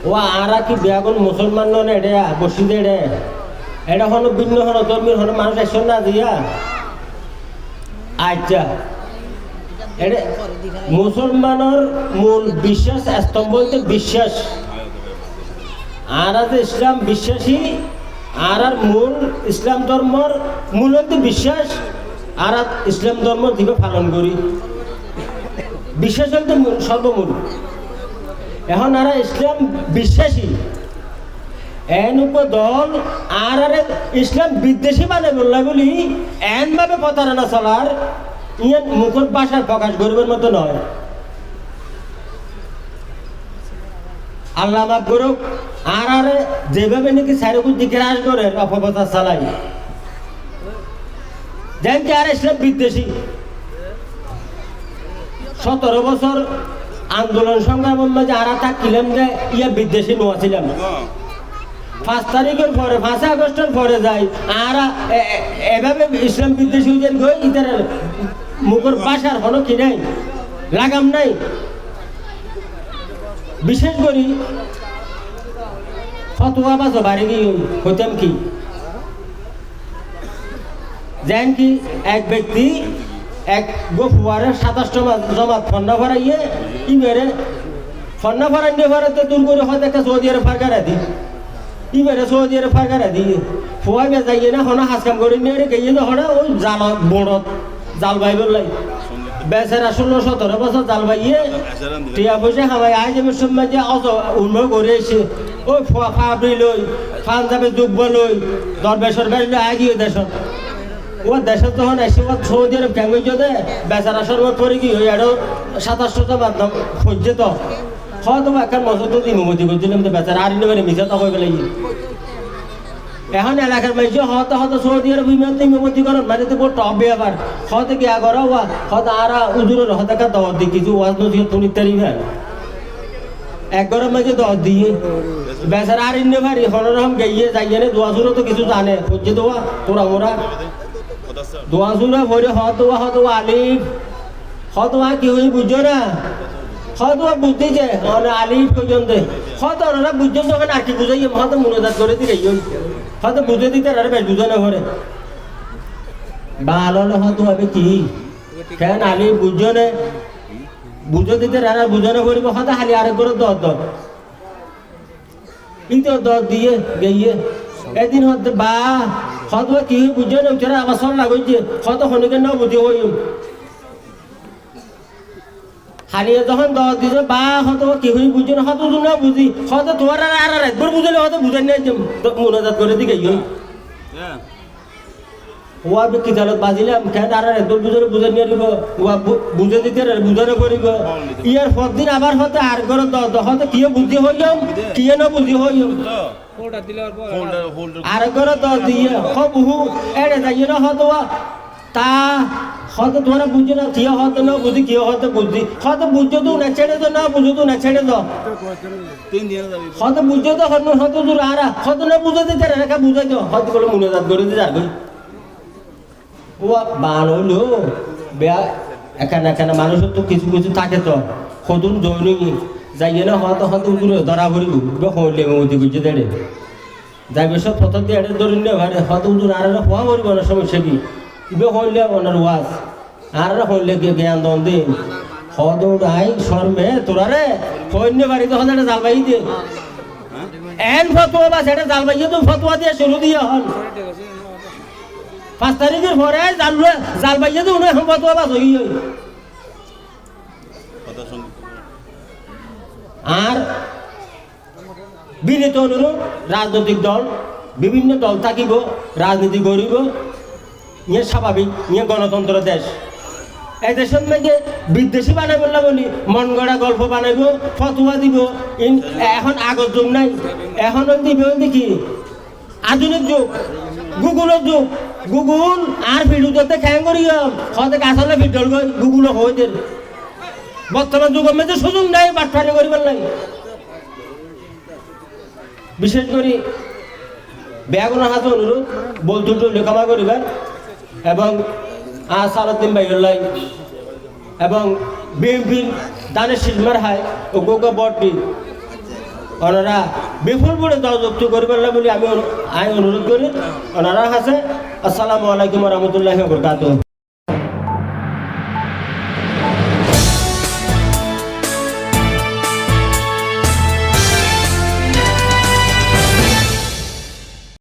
ও আরা কি বেগুন মুসলমান নন এটা বসি দে এটা হলো ভিন্ন হলো ধর্মীয় হলো মানুষ এসব না দিয়া আচ্ছা এটা মুসলমানের মূল বিশ্বাস স্তম্ভ হইতে বিশ্বাস আর আছে ইসলাম বিশ্বাসী আর মূল ইসলাম ধর্মর মূল হইতে বিশ্বাস আর ইসলাম ধর্ম দিকে পালন করি বিশ্বাস হইতে সর্বমূল এখন আর ইসলাম বিশ্বাসী এন দল আর ইসলাম বিদ্বেষী মানে বললা বলি এনভাবে প্রতারণা চলার ইয়ান মুখর ভাষার প্রকাশ করিবার মতো নয় আল্লাহ মাফ করুক আর যেভাবে নাকি সাইরকুর দিকে রাজ করে অপপ্রচার চালাই যেন কি আর ইসলাম বিদ্বেষী 17 বছর আন্দোলন সংগ্রামের মাঝে আর থাকছিলাম যে ইয়া বিদ্বেষী নোয়াছিলাম 5 তারিখের পরে 5 আগস্টের পরে যাই আর এভাবে ইসলাম বিদ্বেষী হয়ে গই ইতার মুখর ভাষার হলো কি নাই লাগাম নাই বিশেষ করি ফতোয়া বাজো বাড়ি গিয়ে হইতাম কি যেন কি এক ব্যক্তি এক গোফুয়ারের 27 জমাত ফন্না ভরাইয়ে ই মেরে ফন্না ভরাই নিয়ে ভরাতে দূর করে হয়তো একটা সৌদি আরব ফাঁকারা দিই ই মেরে সৌদি আরব ফাঁকারা দিয়ে ফুয়া বে যাইয়ে না হনা হাজ কাম করে নিয়ে গিয়ে না হনা ওই জাল বড়ত জাল বাইবেল লাই বেচারা 16-17 বছর জাল বাইয়ে টিয়া পয়সা খাওয়াই আই যাবে সময় যে উন্নয় করে এসে ওই ফাবরি লই পাঞ্জাবে দুব্ব লই দরবেশর বাড়ি লই আগিয়ে দেশ ও দেশে তখন এসে সৌদি আরব ক্যাঙ্গই যদি বেচারা সর্বত পরে কি হই আরো 27 মাধ্যম খুঁজছে তো হয়তো একটা মজুর তো ইমতি করছিলাম তো বেচারা আর ইনবারে মিশা তো হয়ে গেলে এখন এলাকার মাইছে হয়তো সৌদি আরব ইমতি করেন মানে তো বড় টপ ব্যাপার হয়তো কি আগরা হওয়া হয়তো আর উজুরের হয়তো একটা দর দিই কিছু ওয়াজ নদী তুলি তারিবেন এক গরম মাঝে দর দিয়ে বেচারা আর ইন্নে ভারি হনরহম গাইয়ে যাইয়ে নে দোয়াজুরও তো কিছু জানে খুঁজছে দোয়া তোরা মোরা দোয়াজুরা ভরে হয়তো আলিফ হয়তো কি হয়ে বুঝছো না হয়তো বুঝতে যে আলিফ পর্যন্ত হয়তো ওরা বুঝছেন যখন আর কি বুঝাই হয়তো মনোজাত করে দিই হয়তো বুঝে দিতে আর বেশ বুঝে না করে ভালো হয়তো হবে কি কেন আলিফ বুঝছো না বুঝে দিতে রানা বুঝে না করিব হয়তো খালি আরেক করে দর কিন্তু দর দিয়ে গিয়ে এদিন হয়তো বা হয়তো কি বুঝছো না উঠে আমার সব লাগাইছে হয়তো শনিকে না বুঝি হই হারিয়ে যখন দর দিছে বা হয়তো কি হই বুঝছো না হয়তো না বুঝি হয়তো তোমার আর একবার বুঝলে হয়তো বুঝে নিয়ে মনোজাত করে দিকে ওয়া কি জালত বাজিলাম খেয়ে আর একদম বুঝে নিয়ে দিব ওয়া বুঝে দিতে বুঝানো করিব ইয়ার পরদিন আবার হয়তো আর করে হয়তো কিয়ে বুদ্ধি হই যাম কিয়ে না বুদ্ধি হই যাম আর করে দিয়ে বহু এড়ে যাই না হয়তো তা হয়তো তোমরা বুঝছো না কিয়ে হয়তো না বুঝি কিয়ে হয়তো বুঝি হয়তো বুঝছো তো না ছেড়ে তো না বুঝো তো না ছেড়ে দাও হয়তো বুঝছো তো হয়তো তোর আর হয়তো না বুঝে দিতে রেখা বুঝাই দাও হয়তো করে মনোজাত করে দিতে যাবে ও বান হইলো বেয়া এখানে মানুষের তো কিছু কিছু থাকে তো সদুন জৈনিক যাইয়ে না হয়তো ধরা ভরিব হইলে মতি বুঝছে দেড়ে যাইবে সব প্রথম দিয়ে এড়ে ধরি নিয়ে ভারে হয়তো উজুর আর হওয়া ভরিব না সমস্যা কি ইবে হইলে ওনার ওয়াজ আর হইলে গিয়ে জ্ঞান দন দিন হয়তো আই শর্মে তোরা রে হইনে বাড়িতে হয়তো একটা জাল বাই দিয়ে এন ফতোয়া বা সেটা জাল বাইয়ে তো ফতোয়া দিয়ে শুরু দিয়ে হন 5 তারিখের পরে জাল বাইয়ে তো উনি ফতোয়া বাস হই আর বিনীত অনুরোধ রাজনৈতিক দল বিভিন্ন দল থাকিব রাজনীতি করিব ইয়ে স্বাভাবিক ইয়ে গণতন্ত্র দেশ এই দেশের মধ্যে বিদ্বেষী বানাইব না বলি মন গড়া গল্প বানাইব ফতোয়া দিব এখন আগর যুগ নাই এখন দিব দেখি আধুনিক যুগ গুগলের যুগ গুগল আর ভিডিওতে খ্যাং করি হয়তো আসলে ভিডিও গুগল হয়ে দেন বর্তমান যুগের মধ্যে সুযোগ নাই বাটফারি করিবার নাই বিশেষ করে বেগুনের হাতে অনুরোধ বলতো লেখাপড়া করিবার এবং সালাউদ্দিন ভাইয়ের এবং বিএনপির দানের সিজমার হাই ও গোগা বটটি ওনারা বিপুল বলে দাও যুক্ত করবেন না বলে আমি অনুরোধ করি ওনারা আছে। আসসালামু আলাইকুম রহমতুল্লাহ বরকাত।